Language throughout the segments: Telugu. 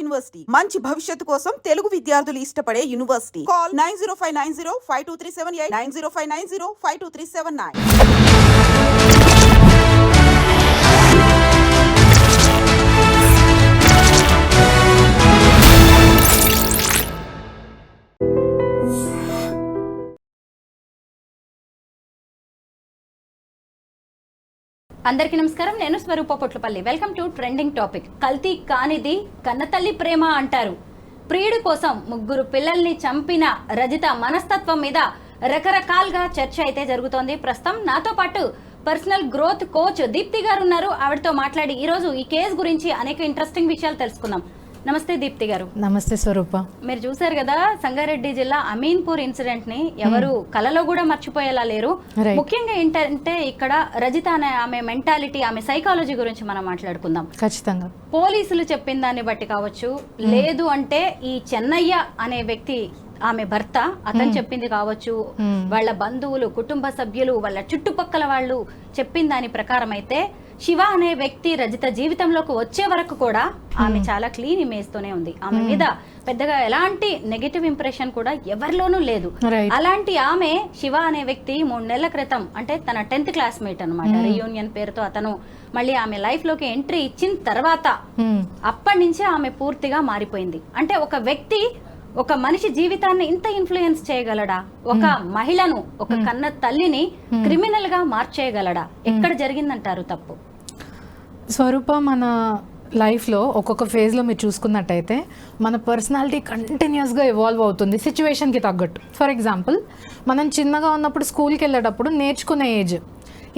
యూనివర్సిటీ మంచి భవిష్యత్తు కోసం తెలుగు విద్యార్థులు ఇష్టపడే యూనివర్సిటీ. కాల్ 9059052378 9059052379. అందరికీ నమస్కారం. నేను Swaroopa Potlapalli. Welcome to trending topic. కల్తీ కానిది కన్నతల్లి ప్రేమ అంటారు. ప్రియుడి కోసం ముగ్గురు పిల్లల్ని చంపిన రజిత మనస్తత్వం మీద రకరకాలుగా చర్చ అయితే జరుగుతోంది. ప్రస్తుతం నాతో పాటు పర్సనల్ గ్రోత్ కోచ్ దీప్తి గారు ఉన్నారు. ఆవిడతో మాట్లాడి ఈరోజు ఈ కేసు గురించి అనేక ఇంట్రెస్టింగ్ విషయాలు తెలుసుకుందాం. నమస్తే దీప్తి గారు. నమస్తే స్వరూప. మీరు చూసారు కదా సంగారెడ్డి జిల్లా అమీన్పూర్ ఇన్సిడెంట్ ని ఎవరు కలలో కూడా మర్చిపోయేలా లేరు. ముఖ్యంగా ఏంటంటే ఇక్కడ రజిత అనే ఆమె మెంటాలిటీ, ఆమె సైకాలజీ గురించి మనం మాట్లాడుకుందాం. ఖచ్చితంగా పోలీసులు చెప్పిన దాన్ని బట్టి కావచ్చు, లేదు అంటే ఈ చెన్నయ్య అనే వ్యక్తి ఆమె భర్త అతను చెప్పింది కావచ్చు, వాళ్ళ బంధువులు, కుటుంబ సభ్యులు, వాళ్ళ చుట్టుపక్కల వాళ్ళు చెప్పిన దాని ప్రకారం అయితే శివ అనే వ్యక్తి రజిత జీవితంలోకి వచ్చే వరకు కూడా ఆమె చాలా క్లీన్ ఇమేజ్ తోనే ఉంది. ఆమె మీద పెద్దగా ఎలాంటి నెగటివ్ ఇంప్రెషన్ కూడా ఎవరిలోనూ లేదు. అలాంటి ఆమె శివ అనే వ్యక్తి 3 నెలల క్రితం, అంటే తన 10th క్లాస్మేట్ అనమాట, రీయూనియన్ పేరుతో అతను మళ్ళీ ఆమె లైఫ్ లోకి ఎంట్రీ ఇచ్చిన తర్వాత అప్పటి నుంచే ఆమె పూర్తిగా మారిపోయింది. అంటే ఒక వ్యక్తి ఒక మనిషి జీవితాన్ని ఇంత ఇన్ఫ్లుయెన్స్ చేయగలడా? ఒక మహిళను, ఒక కన్న తల్లిని క్రిమినల్ గా మార్చేయగలడా? ఎక్కడ జరిగిందంటారు తప్పు? స్వరూప, మన లైఫ్లో ఒక్కొక్క ఫేజ్లో మీరు చూసుకున్నట్టయితే మన పర్సనాలిటీ కంటిన్యూస్గా ఎవాల్వ్ అవుతుంది సిచ్యువేషన్కి తగ్గట్టు. ఫర్ ఎగ్జాంపుల్, మనం చిన్నగా ఉన్నప్పుడు స్కూల్కి వెళ్ళేటప్పుడు నేర్చుకునే ఏజ్,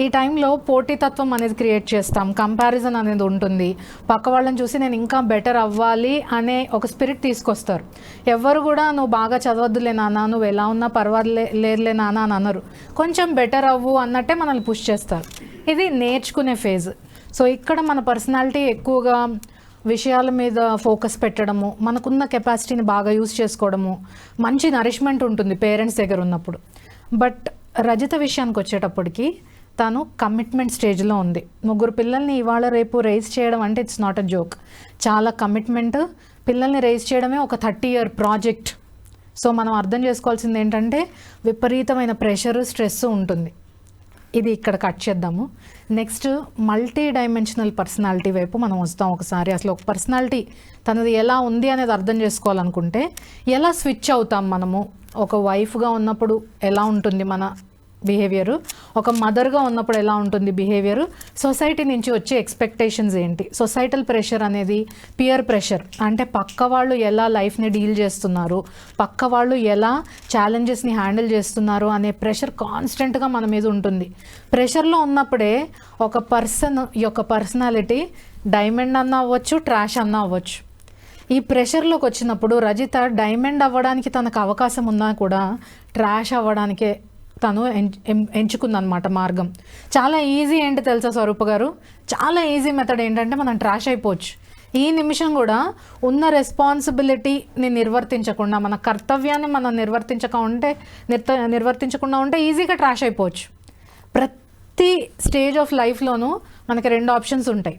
ఈ టైంలో పోటీతత్వం అనేది క్రియేట్ చేస్తాం, కంపారిజన్ అనేది ఉంటుంది. పక్క వాళ్ళని చూసి నేను ఇంకా బెటర్ అవ్వాలి అనే ఒక స్పిరిట్ తీసుకొస్తారు. ఎవరు కూడా నువ్వు బాగా చదవద్దులే నాన్న, నువ్వు ఎలా ఉన్నా పర్వాలేదులే నాన్న అని అనరు. కొంచెం బెటర్ అవ్వు అన్నట్టే మనల్ని పుష్ చేస్తారు. ఇది నేర్చుకునే ఫేజ్. సో ఇక్కడ మన పర్సనాలిటీ ఎక్కువగా విషయాల మీద ఫోకస్ పెట్టడము, మనకున్న కెపాసిటీని బాగా యూజ్ చేసుకోవడము, మంచి నరిష్మెంట్ ఉంటుంది పేరెంట్స్ దగ్గర ఉన్నప్పుడు. బట్ రజిత విషయానికి వచ్చేటప్పటికి తను కమిట్మెంట్ స్టేజ్లో ఉంది. 3 పిల్లల్ని ఇవాళ రేపు రైజ్ చేయడం అంటే ఇట్స్ నాట్ అ జోక్. చాలా కమిట్మెంట్. పిల్లల్ని రైజ్ చేయడమే ఒక 30-year ప్రాజెక్ట్. సో మనం అర్థం చేసుకోవాల్సింది ఏంటంటే విపరీతమైన ప్రెషరు, స్ట్రెస్ ఉంటుంది. ఇది ఇక్కడ కట్ చేద్దాము. నెక్స్ట్, మల్టీ డైమెన్షనల్ పర్సనాలిటీ వైపు మనం వస్తాం. ఒకసారి అసలు ఒక పర్సనాలిటీ తనది ఎలా ఉంది అనేది అర్థం చేసుకోవాలనుకుంటే ఎలా స్విచ్ అవుతాం మనము. ఒక వైఫ్గా ఉన్నప్పుడు ఎలా ఉంటుంది మన బిహేవియరు, ఒక మదర్గా ఉన్నప్పుడు ఎలా ఉంటుంది బిహేవియరు, సొసైటీ నుంచి వచ్చే ఎక్స్పెక్టేషన్స్ ఏంటి, సొసైటల్ ప్రెషర్ అనేది, పియర్ ప్రెషర్ అంటే పక్క వాళ్ళు ఎలా లైఫ్ని డీల్ చేస్తున్నారు, పక్క వాళ్ళు ఎలా ఛాలెంజెస్ని హ్యాండిల్ చేస్తున్నారు అనే ప్రెషర్ కాన్స్టెంట్గా మన మీద ఉంటుంది. ప్రెషర్లో ఉన్నప్పుడే ఒక పర్సన్ యొక్క పర్సనాలిటీ డైమండ్ అన్నా అవ్వచ్చు, ట్రాష్ అన్నా అవ్వచ్చు. ఈ ప్రెషర్లోకి వచ్చినప్పుడు రజిత డైమండ్ అవ్వడానికి తనకు అవకాశం ఉన్నా కూడా ట్రాష్ అవ్వడానికే తను ఎంచుకుందనమాట మార్గం. చాలా ఈజీ ఏంటి తెలుసా స్వరూప గారు? చాలా ఈజీ మెథడ్ ఏంటంటే మనం ట్రాష్ అయిపోవచ్చు. ఈ నిమిషం కూడా ఉన్న రెస్పాన్సిబిలిటీని నిర్వర్తించకుండా, మన కర్తవ్యాన్ని మనం నిర్వర్తించకుండా ఉంటే ఈజీగా ట్రాష్ అయిపోవచ్చు. ప్రతి స్టేజ్ ఆఫ్ లైఫ్లోనూ మనకి 2 ఆప్షన్స్ ఉంటాయి.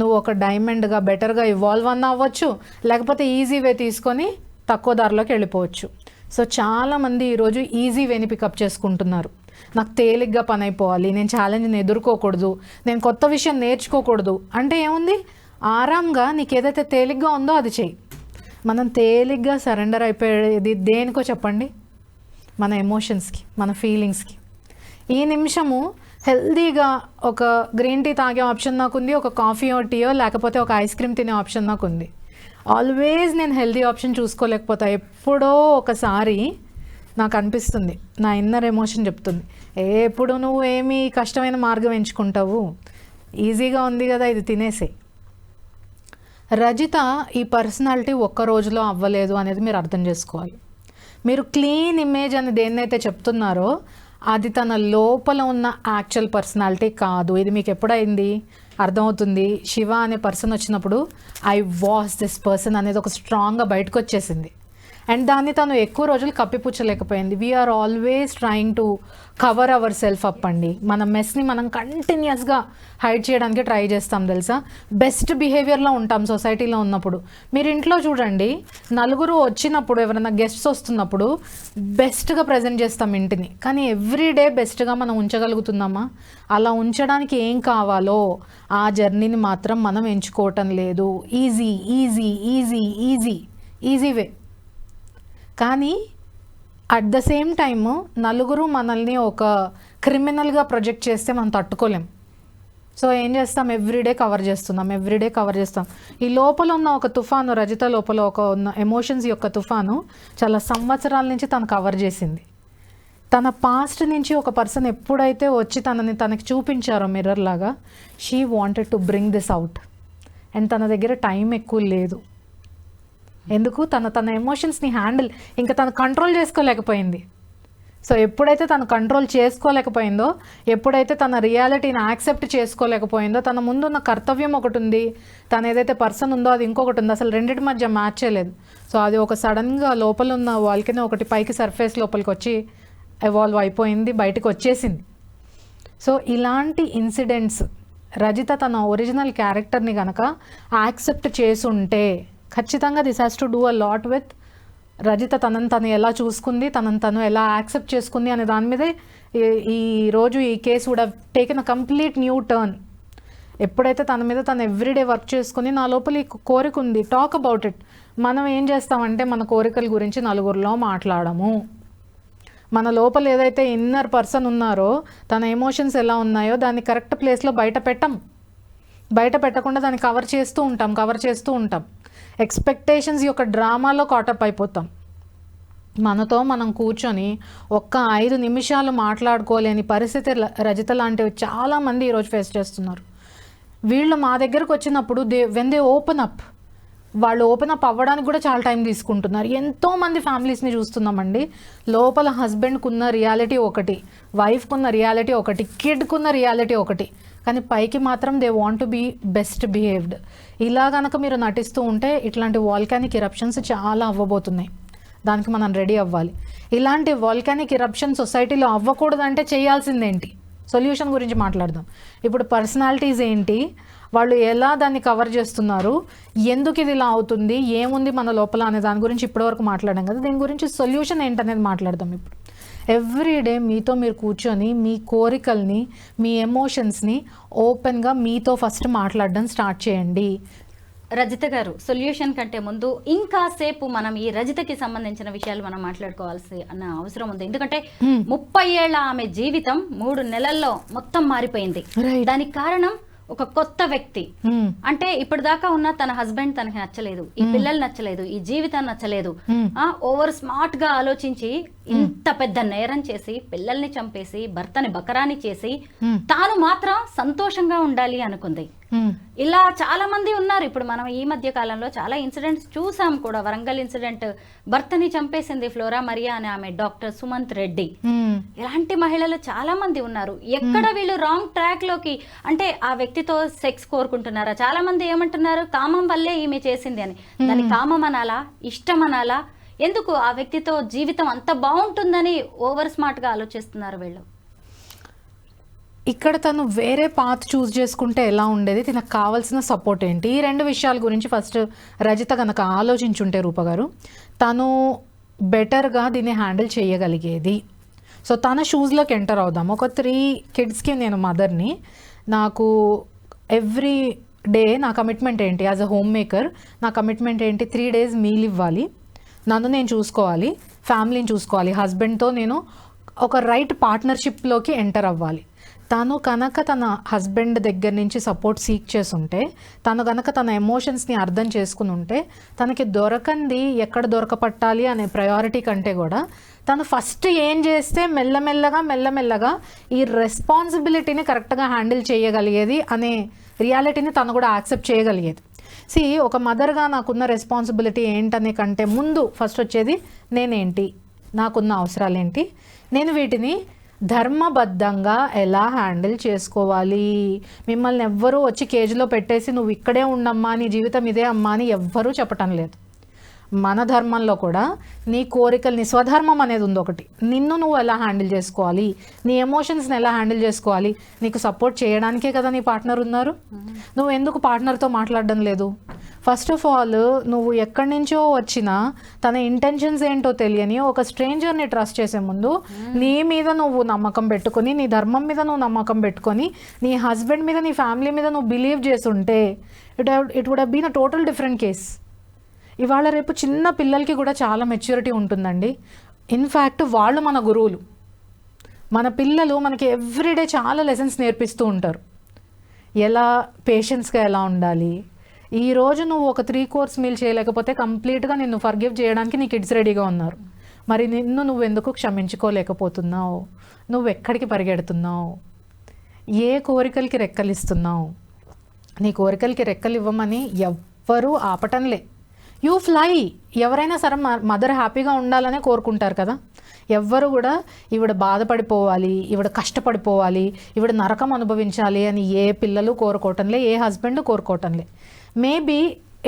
నువ్వు ఒక డైమండ్గా బెటర్గా ఇవాల్వ్ అన్న అవ్వచ్చు, లేకపోతే ఈజీ వే తీసుకొని తక్కువ ధరలోకి వెళ్ళిపోవచ్చు. సో చాలామంది ఈరోజు ఈజీ వేని పికప్ చేసుకుంటున్నారు. నాకు తేలిగ్గా పని అయిపోవాలి, నేను ఛాలెంజ్ని ఎదుర్కోకూడదు, నేను కొత్త విషయం నేర్చుకోకూడదు అంటే ఏముంది, ఆరాంగా నీకు ఏదైతే తేలిగ్గా ఉందో అది చెయ్యి. మనం తేలిగ్గా సరెండర్ అయిపోయేది దేనికో చెప్పండి? మన ఎమోషన్స్కి, మన ఫీలింగ్స్కి. ఈ నిమిషము హెల్దీగా ఒక గ్రీన్ టీ తాగే ఆప్షన్ నాకుంది, ఒక కాఫీయో టీయో లేకపోతే ఒక ఐస్ క్రీమ్ తినే ఆప్షన్ నాకుంది. ఆల్వేస్ నేను హెల్దీ ఆప్షన్ చూసుకోలేకపోతా. ఎప్పుడో ఒకసారి నాకు అనిపిస్తుంది, నా ఇన్నర్ ఎమోషన్ చెప్తుంది, ఎప్పుడు నువ్వు ఏమి కష్టమైన మార్గం ఎంచుకుంటావు, ఈజీగా ఉంది కదా ఇది తినేసే. రజిత ఈ పర్సనాలిటీ ఒక్క రోజులో అవ్వలేదు అనేది మీరు అర్థం చేసుకోవాలి. మీరు క్లీన్ ఇమేజ్ అని దేన్నైతే చెప్తున్నారో అది తన లోపల ఉన్న యాక్చువల్ పర్సనాలిటీ కాదు. ఇది మీకు ఎప్పుడైంది అర్థమవుతుంది? శివ అనే పర్సన్ వచ్చినప్పుడు ఐ వాస్ దిస్ పర్సన్ అనేది ఒక స్ట్రాంగ్గా బయటకు వచ్చేసింది. అండ్ దాన్ని తను ఎక్కువ రోజులు కప్పిపుచ్చలేకపోయింది. We're always trying to cover our self up అండి. మన మెస్ని మనం కంటిన్యూస్గా హైడ్ చేయడానికి ట్రై చేస్తాం తెలుసా. బెస్ట్ బిహేవియర్లో ఉంటాం సొసైటీలో ఉన్నప్పుడు. మీరు ఇంట్లో చూడండి, నలుగురు వచ్చినప్పుడు, ఎవరైనా గెస్ట్స్ వస్తున్నప్పుడు బెస్ట్గా ప్రజెంట్ చేస్తాం ఇంటిని. కానీ ఎవ్రీడే బెస్ట్గా మనం ఉంచగలుగుతున్నామా? అలా ఉంచడానికి ఏం కావాలో ఆ జర్నీని మాత్రం మనం ఎంచుకోవటం లేదు. Easy easy easy easy easy way. కానీ అట్ ద సేమ్ టైమ్ నలుగురు మనల్ని ఒక క్రిమినల్గా ప్రొజెక్ట్ చేస్తే మనం తట్టుకోలేం. సో ఏం చేస్తాం, ఎవ్రీడే కవర్ చేస్తాం. ఈ లోపల ఉన్న ఒక తుఫాను, రజిత లోపల ఒక ఉన్న ఎమోషన్స్ యొక్క తుఫాను చాలా సంవత్సరాల నుంచి తను కవర్ చేసింది. తన పాస్ట్ నుంచి ఒక పర్సన్ ఎప్పుడైతే వచ్చి తనకి చూపించారో మిర్రర్ లాగా, she wanted to bring this out. And తన దగ్గర టైం ఎక్కువ లేదు. ఎందుకు? తన ఎమోషన్స్ని హ్యాండిల్ ఇంకా తను కంట్రోల్ చేసుకోలేకపోయింది. సో ఎప్పుడైతే తను కంట్రోల్ చేసుకోలేకపోయిందో, ఎప్పుడైతే తన రియాలిటీని యాక్సెప్ట్ చేసుకోలేకపోయిందో, తన ముందున్న కర్తవ్యం ఒకటి ఉంది, తను ఏదైతే పర్సన్ ఉందో అది ఇంకొకటి ఉంది, అసలు రెండింటి మధ్య మ్యాచ్ చేయలేదు. సో అది ఒక సడన్గా లోపల ఉన్న వాళ్ళకినే ఒకటి పైకి సర్ఫేస్ లోపలికి వచ్చి ఎవాల్వ్ అయిపోయింది, బయటకు వచ్చేసింది. సో ఇలాంటి ఇన్సిడెంట్స్ రజిత తన ఒరిజినల్ క్యారెక్టర్ని కనుక యాక్సెప్ట్ చేసుంటే ఖచ్చితంగా this has to do a lot with Rajitha తనను తను ఎలా చూసుకుంది, తను ఎలా యాక్సెప్ట్ చేసుకుంది అనే దాని మీదే ఈ రోజు ఈ case would have taken a complete new turn. ఎప్పుడైతే తన మీద తను ఎవ్రీడే వర్క్ చేసుకుని, నా లోపల ఈ కోరిక ఉంది, టాక్ అబౌట్ ఇట్. మనం ఏం చేస్తామంటే మన కోరికల గురించి నలుగురిలో మాట్లాడము. మన లోపల ఏదైతే ఇన్నర్ పర్సన్ ఉన్నారో, తన ఎమోషన్స్ ఎలా ఉన్నాయో దాన్ని కరెక్ట్ ప్లేస్లో బయట పెట్టకుండా దాన్ని కవర్ చేస్తూ ఉంటాం. ఎక్స్పెక్టేషన్స్ యొక్క డ్రామాలో కాటప్ అయిపోతాం. మనతో మనం కూర్చొని ఒక్క 5 నిమిషాలు మాట్లాడుకోలేని పరిస్థితి రజిత లాంటివి చాలామంది ఈరోజు ఫేస్ చేస్తున్నారు. వీళ్ళు మా దగ్గరకు వచ్చినప్పుడు వెన్ దే ఓపెన్ అప్, వాళ్ళు ఓపెన్ అప్ అవ్వడానికి కూడా చాలా టైం తీసుకుంటున్నారు. ఎంతోమంది ఫ్యామిలీస్ని చూస్తున్నామండి. లోపల హస్బెండ్కున్న రియాలిటీ ఒకటి, వైఫ్కున్న రియాలిటీ ఒకటి, కిడ్కున్న రియాలిటీ ఒకటి, కానీ పైకి మాత్రం they want to be best behaved. ఇలా కనుక మీరు నటిస్తూ ఉంటే ఇట్లాంటి వాల్కానిక్ ఇరప్షన్స్ చాలా అవ్వబోతున్నాయి. దానికి మనం రెడీ అవ్వాలి. ఇలాంటి వాల్కానిక్ ఇరప్షన్ సొసైటీలో అవ్వకూడదంటే చేయాల్సిందేంటి? సొల్యూషన్ గురించి మాట్లాడదాం. ఇప్పుడు పర్సనాలిటీస్ ఏంటి, వాళ్ళు ఎలా దాన్ని కవర్ చేస్తున్నారు, ఎందుకు ఇది ఇలా అవుతుంది, ఏముంది మన లోపల అనే దాని గురించి ఇప్పటివరకు మాట్లాడాం కదా. దీని గురించి సొల్యూషన్ ఏంటనేది మాట్లాడదాం ఇప్పుడు. ఎవ్రీడే మీతో మీరు కూర్చొని మీ కోరికల్ని, మీ ఎమోషన్స్ని ఓపెన్గా మీతో ఫస్ట్ మాట్లాడడం స్టార్ట్ చేయండి. రజిత గారు, సొల్యూషన్ కంటే ముందు ఇంకా సేపు మనం ఈ రజితకి సంబంధించిన విషయాలు మనం మాట్లాడుకోవాల్సి అన్న అవసరం ఉంది. ఎందుకంటే 30 ఏళ్ల ఆమె జీవితం 3 నెలల్లో మొత్తం మారిపోయింది. దానికి కారణం ఒక కొత్త వ్యక్తి. అంటే ఇప్పుడు దాకా ఉన్న తన హస్బెండ్ తనకి నచ్చలేదు, ఈ పిల్లలు నచ్చలేదు, ఈ జీవితం నచ్చలేదు. ఓవర్ స్మార్ట్ గా ఆలోచించి ఇంత పెద్ద నేరం చేసి, పిల్లల్ని చంపేసి, భర్తని బకరాని చేసి, తాను మాత్రం సంతోషంగా ఉండాలి అనుకుంది. ఇలా చాలా మంది ఉన్నారు. ఇప్పుడు మనం ఈ మధ్య కాలంలో చాలా ఇన్సిడెంట్స్ చూసాం కూడా. వరంగల్ ఇన్సిడెంట్, భర్తని చంపేసింది ఫ్లోరా మరియా అనే ఆమె, డాక్టర్ సుమంత్ రెడ్డి. ఇలాంటి మహిళలు చాలా మంది ఉన్నారు. ఎక్కడ వీళ్ళు రాంగ్ ట్రాక్ లోకి, అంటే ఆ వ్యక్తితో సెక్స్ కోరుకుంటున్నారా? చాలా మంది ఏమంటున్నారు, కామం వల్లే ఈమె చేసింది అని. దాని కామం అనాలా, ఇష్టం అనాలా? ఎందుకు ఆ వ్యక్తితో జీవితం అంత బాగుంటుందని ఓవర్ స్మార్ట్ గా ఆలోచిస్తున్నారు వీళ్ళు? ఇక్కడ తను వేరే పాత్ చూస్ చేసుకుంటే ఎలా ఉండేది, తనకు కావాల్సిన సపోర్ట్ ఏంటి, ఈ 2 విషయాల గురించి ఫస్ట్ రజిత కనుక ఆలోచించుంటే రూప గారు, తను బెటర్గా దీన్ని హ్యాండిల్ చేయగలిగేది. సో తన షూస్లోకి ఎంటర్ అవుదాం. ఒక 3 కిడ్స్కి నేను మదర్ని. నాకు ఎవ్రీ డే నా కమిట్మెంట్ ఏంటి, యాజ్ అ హోమ్ మేకర్ నా కమిట్మెంట్ ఏంటి, 3 days మీల్ ఇవ్వాలి, నన్ను నేను చూసుకోవాలి, ఫ్యామిలీని చూసుకోవాలి, హస్బెండ్తో నేను ఒక రైట్ పార్ట్నర్షిప్లోకి ఎంటర్ అవ్వాలి. తను కనుక తన హస్బెండ్ దగ్గర నుంచి సపోర్ట్ సీక్ చేసుంటే, తను కనుక తన ఎమోషన్స్ని అర్థం చేసుకుని ఉంటే, తనకి దొరకంది ఎక్కడ దొరకపట్టాలి అనే ప్రయారిటీ కంటే కూడా తను ఫస్ట్ ఏం చేస్తే మెల్లమెల్లగా ఈ రెస్పాన్సిబిలిటీని కరెక్ట్గా హ్యాండిల్ చేయగలిగేది అనే రియాలిటీని తను కూడా యాక్సెప్ట్ చేయగలిగేది. ఒక మదర్గా నాకున్న రెస్పాన్సిబిలిటీ ఏంటనే కంటే ముందు ఫస్ట్ వచ్చేది నేనేంటి, నాకున్న అవసరాలు ఏంటి, నేను వీటిని ధర్మబద్ధంగా ఎలా హ్యాండిల్ చేసుకోవాలి. మిమ్మల్ని ఎవ్వరూ వచ్చి కేజీలో పెట్టేసి నువ్వు ఇక్కడే ఉండమ్మా, నీ జీవితం ఇదే అమ్మా అని ఎవ్వరూ చెప్పటం లేదు. మన ధర్మంలో కూడా నీ కోరికల్ని, స్వధర్మం అనేది ఉంది ఒకటి, నిన్ను నువ్వు ఎలా హ్యాండిల్ చేసుకోవాలి, నీ ఎమోషన్స్ని ఎలా హ్యాండిల్ చేసుకోవాలి, నీకు సపోర్ట్ చేయడానికే కదా నీ పార్ట్నర్ ఉన్నారు. నువ్వు ఎందుకు పార్ట్నర్తో మాట్లాడడం లేదు? ఫస్ట్ ఆఫ్ ఆల్ నువ్వు ఎక్కడి నుంచో వచ్చినా తన ఇంటెన్షన్స్ ఏంటో తెలియని ఒక స్ట్రేంజర్ని ట్రస్ట్ చేసే ముందు నీ మీద నువ్వు నమ్మకం పెట్టుకొని, నీ ధర్మం మీద నువ్వు నమ్మకం పెట్టుకొని, నీ హస్బెండ్ మీద, నీ ఫ్యామిలీ మీద నువ్వు బిలీవ్ చేస్తుంటే it would have been a total different case. ఇవాళ రేపు చిన్న పిల్లలకి కూడా చాలా మెచ్యూరిటీ ఉంటుందండి. ఇన్ఫ్యాక్ట్ వాళ్ళు మన గురువులు. మన పిల్లలు మనకి ఎవ్రీడే చాలా లెసన్స్ నేర్పిస్తూ ఉంటారు. ఎలా పేషెన్స్గా ఎలా ఉండాలి. ఈరోజు నువ్వు ఒక 3 కోర్స్ మీల్ చేయలేకపోతే కంప్లీట్గా నిన్ను ఫర్గివ్ చేయడానికి నీ కిడ్స్ రెడీగా ఉన్నారు. మరి నిన్ను నువ్వు ఎందుకు క్షమించుకోలేకపోతున్నావు? నువ్వు ఎక్కడికి పరిగెడుతున్నావు? ఏ కోరికలకి రెక్కలు ఇస్తున్నావు? నీ కోరికలకి రెక్కలు ఇవ్వమని ఎవ్వరూ ఆపటంలే. You fly. ఎవరైనా సరే మదర్ హ్యాపీగా ఉండాలనే కోరుకుంటారు కదా. ఎవ్వరు కూడా ఈవిడ బాధపడిపోవాలి, ఈవిడ కష్టపడిపోవాలి, ఈవిడ నరకం అనుభవించాలి అని ఏ పిల్లలు కోరుకోవటంలే, ఏ హస్బెండ్ కోరుకోవటంలే. మేబీ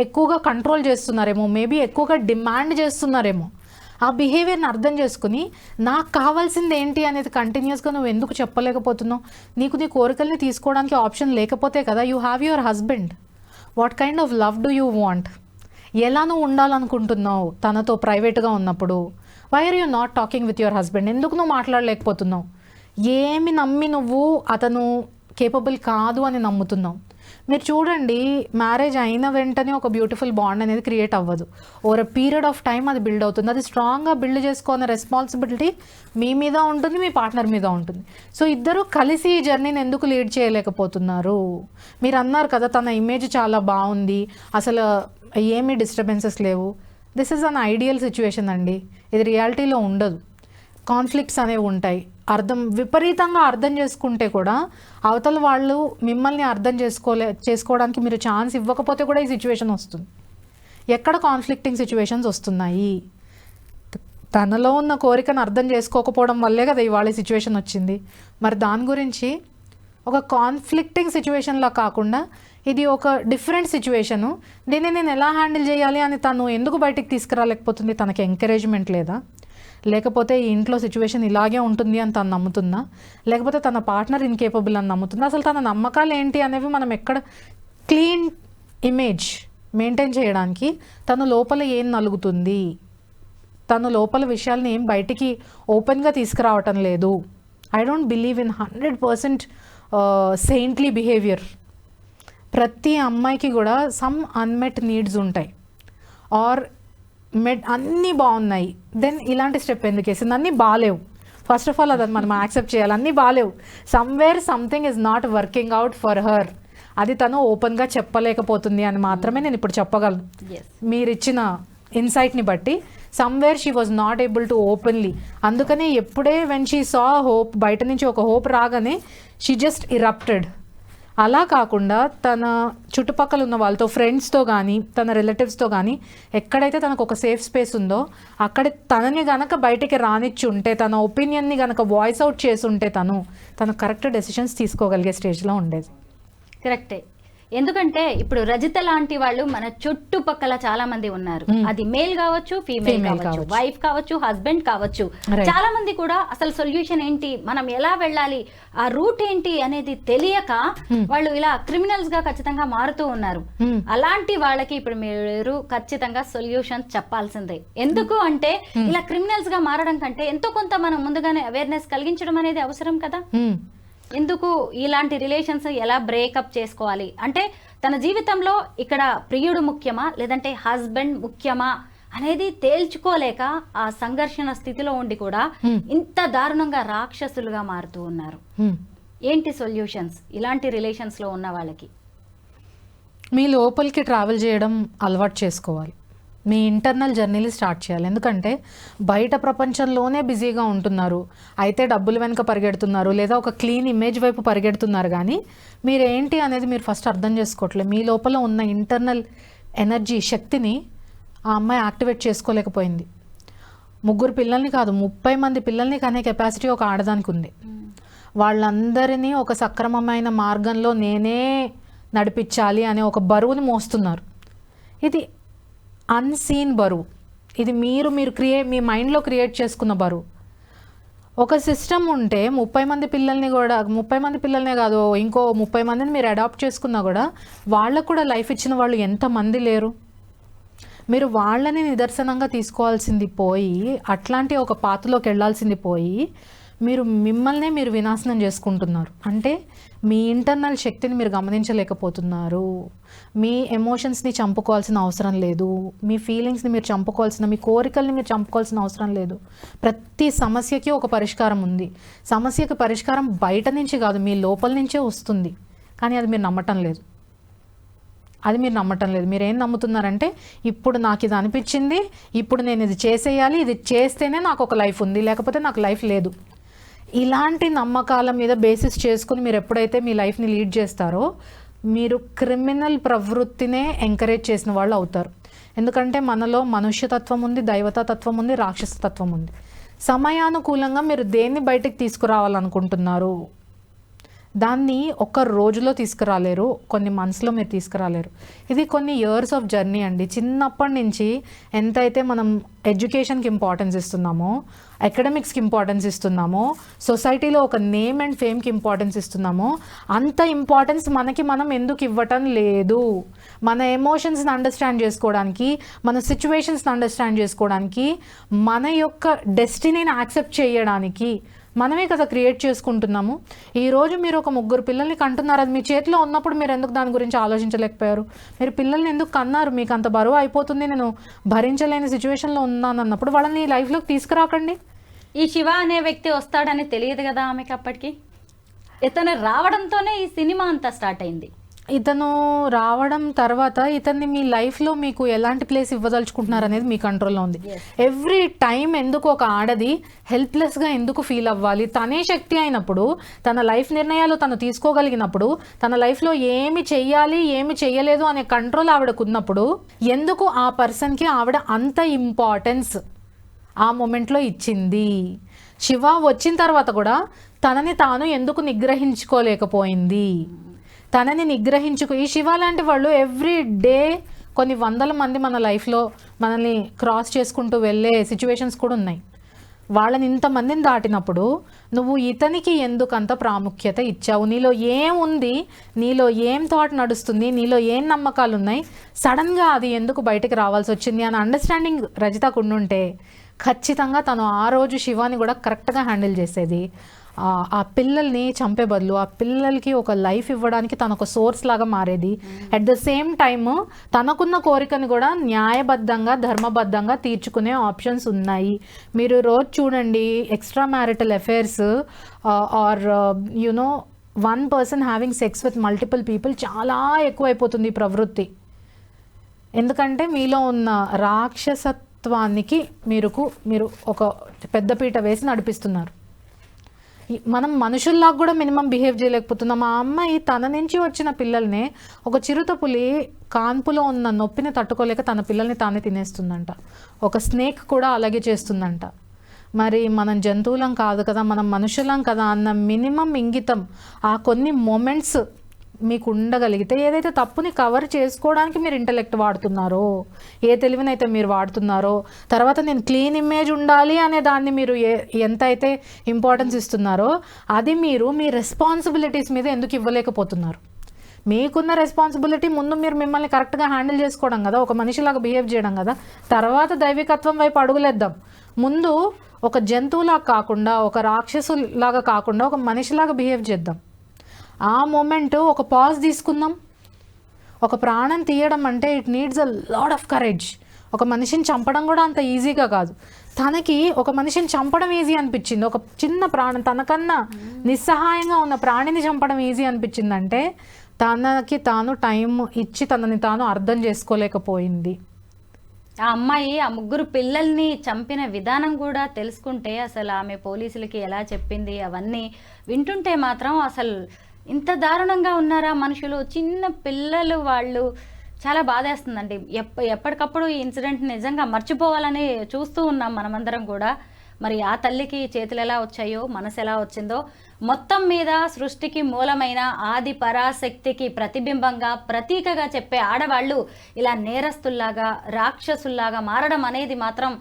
ఎక్కువగా కంట్రోల్ చేస్తున్నారేమో, మేబీ ఎక్కువగా డిమాండ్ చేస్తున్నారేమో. ఆ బిహేవియర్ని అర్థం చేసుకుని నాకు కావాల్సింది ఏంటి అనేది కంటిన్యూస్గా నువ్వు ఎందుకు చెప్పలేకపోతున్నావు? నీకు నీ కోరికల్ని తీసుకోవడానికి ఆప్షన్ లేకపోతే కదా. You have your husband. What kind of love do you want? ఎలా నువ్వు ఉండాలనుకుంటున్నావు తనతో ప్రైవేట్గా ఉన్నప్పుడు? Why are you not talking with your husband? ఎందుకు నువ్వు మాట్లాడలేకపోతున్నావు? ఏమి నమ్మి నువ్వు అతను కేపబుల్ కాదు అని నమ్ముతున్నావు? మీరు చూడండి, మ్యారేజ్ అయిన వెంటనే ఒక బ్యూటిఫుల్ బాండ్ అనేది క్రియేట్ అవ్వదు. Over a period of time అది బిల్డ్ అవుతుంది. అది స్ట్రాంగ్గా బిల్డ్ చేసుకునే రెస్పాన్సిబిలిటీ మీ మీద ఉంటుంది, మీ పార్ట్నర్ మీద ఉంటుంది. సో ఇద్దరు కలిసి ఈ జర్నీని ఎందుకు లీడ్ చేయలేకపోతున్నారు? మీరు అన్నారు కదా తన ఇమేజ్ చాలా బాగుంది, అసలు ఏమీ డిస్టర్బెన్సెస్ లేవు. This is an ideal situation అండి. ఇది రియాలిటీలో ఉండదు. కాన్ఫ్లిక్ట్స్ అనేవి ఉంటాయి. విపరీతంగా అర్థం చేసుకుంటే కూడా అవతల వాళ్ళు మిమ్మల్ని అర్థం చేసుకోవడానికి మీరు ఛాన్స్ ఇవ్వకపోతే కూడా ఈ సిచ్యువేషన్ వస్తుంది. ఎక్కడ కాన్ఫ్లిక్టింగ్ సిచ్యువేషన్స్ వస్తున్నాయి? తనలో ఉన్న కోరికను అర్థం చేసుకోకపోవడం వల్లే కదా ఇవాళ సిచ్యువేషన్ వచ్చింది. మరి దాని గురించి ఒక కాన్ఫ్లిక్టింగ్ సిచ్యువేషన్లా కాకుండా ఇది ఒక డిఫరెంట్ సిచ్యువేషను, దీన్ని నేను ఎలా హ్యాండిల్ చేయాలి అని తను ఎందుకు బయటికి తీసుకురాలేకపోతుంది? తనకి ఎంకరేజ్మెంట్ లేదా? లేకపోతే ఈ ఇంట్లో సిచ్యువేషన్ ఇలాగే ఉంటుంది అని తను నమ్ముతుందా? లేకపోతే తన పార్ట్నర్ ఇన్కేపబుల్ అని నమ్ముతుందా? అసలు తన నమ్మకాలు ఏంటి అనేవి మనం ఎక్కడ క్లీన్ ఇమేజ్ మెయింటైన్ చేయడానికి తను లోపల ఏం నలుగుతుంది, తను లోపల విషయాల్ని ఏం బయటికి ఓపెన్గా తీసుకురావటం లేదు. I don't believe in 100% saintly behaviour. ప్రతి అమ్మాయికి కూడా సమ్ అన్మెట్ నీడ్స్ ఉంటాయి. ఆర్ అన్నీ బాగున్నాయి, దెన్ ఇలాంటి స్టెప్ ఎందుకు వేసింది? అన్నీ బాగాలేవు. ఫస్ట్ ఆఫ్ ఆల్ అది మనం యాక్సెప్ట్ చేయాలి. అన్నీ బాగాలేవు, somewhere something is not working out for her. అది తను ఓపెన్గా చెప్పలేకపోతుంది అని మాత్రమే నేను ఇప్పుడు చెప్పగలను. మీరు ఇచ్చిన ఇన్సైట్ని బట్టి somewhere she was not able to openly. అందుకనే ఎప్పుడే వెన్ షీ సా హోప్, బయట నుంచి ఒక హోప్ రాగానే షీ జస్ట్ ఇరప్టెడ్. అలా కాకుండా తన చుట్టుపక్కల ఉన్న వాళ్ళతో, ఫ్రెండ్స్తో కానీ తన రిలేటివ్స్తో కానీ ఎక్కడైతే తనకు ఒక సేఫ్ స్పేస్ ఉందో అక్కడ తనని గనక బయటికి రానిచ్చి ఉంటే, తన ఒపీనియన్ని గనక వాయిస్ అవుట్ చేసి ఉంటే తన కరెక్ట్ డెసిషన్స్ తీసుకోగలిగే స్టేజ్లో ఉండేది. కరెక్టే. ఎందుకంటే ఇప్పుడు రజిత లాంటి వాళ్ళు మన చుట్టుపక్కల చాలా మంది ఉన్నారు. అది మేల్ కావచ్చు, ఫీమేల్ కావచ్చు, వైఫ్ కావచ్చు, హస్బెండ్ కావచ్చు. చాలా మంది కూడా అసలు సొల్యూషన్ ఏంటి, మనం ఎలా వెళ్ళాలి, ఆ రూట్ ఏంటి అనేది తెలియక వాళ్ళు ఇలా క్రిమినల్స్ గా ఖచ్చితంగా మారుతూ ఉన్నారు. అలాంటి వాళ్ళకి ఇప్పుడు మీరు ఖచ్చితంగా సొల్యూషన్ చెప్పాల్సిందే. ఎందుకు అంటే ఇలా క్రిమినల్స్ గా మారడం కంటే ఎంతో కొంత మనం ముందుగానే అవేర్నెస్ కలిగించడం అనేది అవసరం కదా. ఎందుకు ఇలాంటి రిలేషన్స్ ఎలా బ్రేకప్ చేసుకోవాలి అంటే తన జీవితంలో ఇక్కడ ప్రియుడు ముఖ్యమా లేదంటే హస్బెండ్ ముఖ్యమా అనేది తేల్చుకోలేక ఆ సంఘర్షణ స్థితిలో ఉండి కూడా ఇంత దారుణంగా రాక్షసులుగా మారుతూ ఉన్నారు. ఏంటి సొల్యూషన్స్ ఇలాంటి రిలేషన్స్ లో ఉన్న వాళ్ళకి? మీ లోపలికి ట్రావెల్ చేయడం అలవాటు చేసుకోవాలి. మీ ఇంటర్నల్ జర్నీని స్టార్ట్ చేయాలి. ఎందుకంటే బయట ప్రపంచంలోనే బిజీగా ఉంటున్నారు, అయితే డబ్బులు వెనుక పరిగెడుతున్నారు, లేదా ఒక క్లీన్ ఇమేజ్ వైపు పరిగెడుతున్నారు. కానీ మీరేంటి అనేది మీరు ఫస్ట్ అర్థం చేసుకోవట్లేదు. మీ లోపల ఉన్న ఇంటర్నల్ ఎనర్జీ, శక్తిని ఆ అమ్మాయి యాక్టివేట్ చేసుకోలేకపోయింది. 3 పిల్లల్ని కాదు 30 మంది పిల్లల్ని కనే కెపాసిటీ ఒక ఆడదానికి ఉంది. వాళ్ళందరినీ ఒక సక్రమమైన మార్గంలో నేనే నడిపించాలి అనే ఒక బరువుని మోస్తున్నారు. ఇది అన్సీన్ బరువు. ఇది మీరు మీ మైండ్లో క్రియేట్ చేసుకున్న బరువు. ఒక సిస్టమ్ ఉంటే 30 మంది పిల్లల్నే కాదు, ఇంకో 30 మందిని మీరు అడాప్ట్ చేసుకున్నా కూడా వాళ్ళకు కూడా లైఫ్ ఇచ్చిన వాళ్ళు ఎంతమంది లేరు? మీరు వాళ్ళని నిదర్శనంగా తీసుకోవాల్సింది పోయి, అట్లాంటి ఒక పాతలోకి వెళ్ళాల్సింది పోయి, మిమ్మల్నే మీరు వినాశనం చేసుకుంటున్నారు. అంటే మీ ఇంటర్నల్ శక్తిని మీరు గమనించలేకపోతున్నారు. మీ ఎమోషన్స్ని చంపుకోవాల్సిన అవసరం లేదు. మీ ఫీలింగ్స్ని మీరు చంపుకోవాల్సిన, మీ కోరికల్ని మీరు చంపుకోవాల్సిన అవసరం లేదు. ప్రతి సమస్యకి ఒక పరిష్కారం ఉంది. సమస్యకి పరిష్కారం బయట నుంచి కాదు, మీ లోపల నుంచే వస్తుంది. కానీ అది మీరు నమ్మటం లేదు. మీరు ఏం నమ్ముతున్నారంటే, ఇప్పుడు నాకు ఇది అనిపించింది, ఇప్పుడు నేను ఇది చేసేయాలి, ఇది చేస్తేనే నాకు ఒక లైఫ్ ఉంది, లేకపోతే నాకు లైఫ్ లేదు. ఇలాంటి నమ్మకాల మీద బేసిస్ చేసుకుని మీరు ఎప్పుడైతే మీ లైఫ్ని లీడ్ చేస్తారో, మీరు క్రిమినల్ ప్రవృత్తినే ఎంకరేజ్ చేసిన వాళ్ళు అవుతారు. ఎందుకంటే మనలో మనుష్యతత్వం ఉంది, దైవతత్వం ఉంది, రాక్షసతత్వం ఉంది. సమయానుకూలంగా మీరు దేన్ని బయటకు తీసుకురావాలనుకుంటున్నారు, దాన్ని ఒక్క రోజులో తీసుకురాలేరు, కొన్ని మంత్స్లో మీరు తీసుకురాలేరు. ఇది కొన్ని ఇయర్స్ ఆఫ్ జర్నీ అండి. చిన్నప్పటి నుంచి ఎంతైతే మనం ఎడ్యుకేషన్కి ఇంపార్టెన్స్ ఇస్తున్నామో, అకాడమిక్స్కి ఇంపార్టెన్స్ ఇస్తున్నామో, సొసైటీలో ఒక నేమ్ అండ్ ఫేమ్కి ఇంపార్టెన్స్ ఇస్తున్నామో, అంత ఇంపార్టెన్స్ మనకి మనం ఎందుకు ఇవ్వటం లేదు? మన ఎమోషన్స్ని అండర్స్టాండ్ చేసుకోవడానికి, మన సిచ్యువేషన్స్ని అండర్స్టాండ్ చేసుకోవడానికి, మన యొక్క డెస్టినీని యాక్సెప్ట్ చేయడానికి మనమే కదా క్రియేట్ చేసుకుంటున్నాము. ఈరోజు మీరు ఒక 3 పిల్లల్ని కంటున్నారు, అది మీ చేతిలో ఉన్నప్పుడు మీరు ఎందుకు దాని గురించి ఆలోచించలేకపోయారు? మీరు పిల్లల్ని ఎందుకు కన్నారు? మీకు అంత బరువు అయిపోతుంది, నేను భరించలేని సిచ్యువేషన్లో ఉన్నాను అన్నప్పుడు వాళ్ళని లైఫ్లోకి తీసుకురాకండి. ఈ శివ అనే వ్యక్తి వస్తాడని తెలియదు కదా ఆమెకి అప్పటికి. ఇతను రావడంతోనే ఈ సినిమా అంతా స్టార్ట్ అయింది. ఇతను రావడం తర్వాత ఇతన్ని మీ లైఫ్లో మీకు ఎలాంటి ప్లేస్ ఇవ్వదలుచుకుంటున్నారు అనేది మీ కంట్రోల్లో ఉంది. ఎవ్రీ టైం ఎందుకు ఒక ఆడది హెల్ప్లెస్గా ఎందుకు ఫీల్ అవ్వాలి? తనే శక్తి అయినప్పుడు, తన లైఫ్ నిర్ణయాలు తను తీసుకోగలిగినప్పుడు, తన లైఫ్లో ఏమి చెయ్యాలి ఏమి చెయ్యలేదు అనే కంట్రోల్ ఆవిడకు ఉన్నప్పుడు, ఎందుకు ఆ పర్సన్కి ఆవిడ అంత ఇంపార్టెన్స్ ఆ మూమెంట్లో ఇచ్చింది? శివ వచ్చిన తర్వాత కూడా తనని తాను ఎందుకు నిగ్రహించుకోలేకపోయింది? ఈ శివ లాంటి వాళ్ళు ఎవ్రీ డే కొన్ని 100 మంది మన లైఫ్లో మనల్ని క్రాస్ చేసుకుంటూ వెళ్ళే సిచ్యువేషన్స్ కూడా ఉన్నాయి. వాళ్ళని ఇంతమందిని దాటినప్పుడు నువ్వు ఇతనికి ఎందుకంత ప్రాముఖ్యత ఇచ్చావు? నీలో ఏముంది, నీలో ఏం థాట్ నడుస్తుంది, నీలో ఏం నమ్మకాలు ఉన్నాయి, సడన్గా అది ఎందుకు బయటకు రావాల్సి వచ్చింది అని అండర్స్టాండింగ్ రజితకు ఉండుంటే ఖచ్చితంగా తను ఆ రోజు శివాని కూడా కరెక్ట్గా హ్యాండిల్ చేసేది. ఆ పిల్లల్ని చంపే బదులు ఆ పిల్లలకి ఒక లైఫ్ ఇవ్వడానికి తను ఒక సోర్స్ లాగా మారేది. అట్ ద సేమ్ టైమ్ తనకున్న కోరికను కూడా న్యాయబద్ధంగా, ధర్మబద్ధంగా తీర్చుకునే ఆప్షన్స్ ఉన్నాయి. మీరు రోజు చూడండి, extra marital affairs or you know one person having sex with multiple people చాలా ఎక్కువైపోతుంది ఈ ప్రవృత్తి. ఎందుకంటే మీలో ఉన్న రాక్షసత్వానికి మీరు ఒక పెద్దపీట వేసి నడిపిస్తున్నారు. మనం మనుషుల్లాగా కూడా మినిమం బిహేవ్ చేయలేకపోతున్నాం. ఆ అమ్మాయి తన నుంచి వచ్చిన పిల్లల్ని, ఒక చిరుతపులి కాన్పులో ఉన్న నొప్పిని తట్టుకోలేక తన పిల్లల్ని తానే తినేస్తుందంట. ఒక స్నేక్ కూడా అలాగే చేస్తుందంట. మరి మనం జంతువులం కాదు కదా, మనం మనుషులం కదా అన్న మినిమం ఇంగితం ఆ కొన్ని మొమెంట్స్ మీకు ఉండగలిగితే, ఏదైతే తప్పుని కవర్ చేసుకోవడానికి మీరు ఇంటెలెక్ట్ వాడుతున్నారో, ఏ తెలివినైతే మీరు వాడుతున్నారో, తర్వాత నేను క్లీన్ ఇమేజ్ ఉండాలి అనే దాన్ని మీరు ఎంత అయితే ఇంపార్టెన్స్ ఇస్తున్నారో, అది మీరు మీ రెస్పాన్సిబిలిటీస్ మీద ఎందుకు ఇవ్వలేకపోతున్నారు? మీకున్న రెస్పాన్సిబిలిటీ ముందు మీరు మిమ్మల్ని కరెక్ట్గా హ్యాండిల్ చేసుకోవడం కదా, ఒక మనిషిలాగా బిహేవ్ చేయడం కదా, తర్వాత దైవికత్వం వైపు అడుగులేద్దాం. ముందు ఒక జంతువులాగా కాకుండా, ఒక రాక్షసులాగా కాకుండా, ఒక మనిషిలాగా బిహేవ్ చేద్దాం. ఆ మూమెంట్ ఒక పాజ్ తీసుకుందాం. ఒక ప్రాణం తీయడం అంటే it needs a lot of courage. ఒక మనిషిని చంపడం కూడా అంత ఈజీగా కాదు. తనకి ఒక మనిషిని చంపడం ఈజీ అనిపించింది, ఒక చిన్న ప్రాణం, తనకన్నా నిస్సహాయంగా ఉన్న ప్రాణిని చంపడం ఈజీ అనిపించిందంటే తనకి తాను టైం ఇచ్చి తనని తాను అర్థం చేసుకోలేకపోయింది. ఆ అమ్మాయి ఆ 3 పిల్లల్ని చంపిన విధానం కూడా తెలుసుకుంటే, అసలు ఆమె పోలీసులకి ఎలా చెప్పింది అవన్నీ వింటుంటే మాత్రం అసలు ఇంత దారుణంగా ఉన్నారా మనుషులు? చిన్న పిల్లలు, వాళ్ళు చాలా బాధేస్తుందండి. ఎప్పటికప్పుడు ఈ ఇన్సిడెంట్ నిజంగా మర్చిపోవాలని చూస్తూ ఉన్నాం మనమందరం కూడా. మరి ఆ తల్లికి చేతులు ఎలా వచ్చాయో, మనసు ఎలా వచ్చిందో, మొత్తం మీద సృష్టికి మూలమైన ఆది పరాశక్తికి ప్రతిబింబంగా, ప్రతీకగా చెప్పే ఆడవాళ్ళు ఇలా నేరస్తుల్లాగా, రాక్షసుల్లాగా మారడం అనేది మాత్రం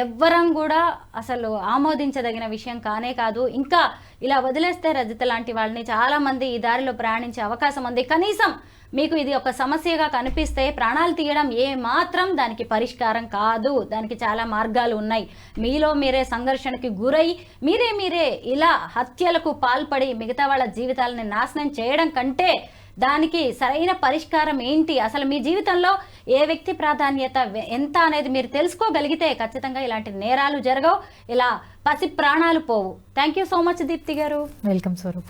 ఎవ్వరం కూడా అసలు ఆమోదించదగిన విషయం కానే కాదు. ఇంకా ఇలా వదిలేస్తే రజిత లాంటి వాళ్ళని చాలామంది ఈ దారిలో ప్రయాణించే అవకాశం ఉంది. కనీసం మీకు ఇది ఒక సమస్యగా కనిపిస్తే ప్రాణాలు తీయడం ఏ మాత్రం దానికి పరిష్కారం కాదు. దానికి చాలా మార్గాలు ఉన్నాయి. మీలో మీరే సంఘర్షణకి గురై మీరే ఇలా హత్యలకు పాల్పడి మిగతా వాళ్ళ జీవితాలని నాశనం చేయడం కంటే దానికి సరైన పరిష్కారం ఏంటి, అసలు మీ జీవితంలో ఏ వ్యక్తి ప్రాధాన్యత ఎంత అనేది మీరు తెలుసుకోగలిగితే ఖచ్చితంగా ఇలాంటి నేరాలు జరగవు, ఇలా పసి ప్రాణాలు పోవు. Thank you so much Deepti garu. Welcome Swaroopa.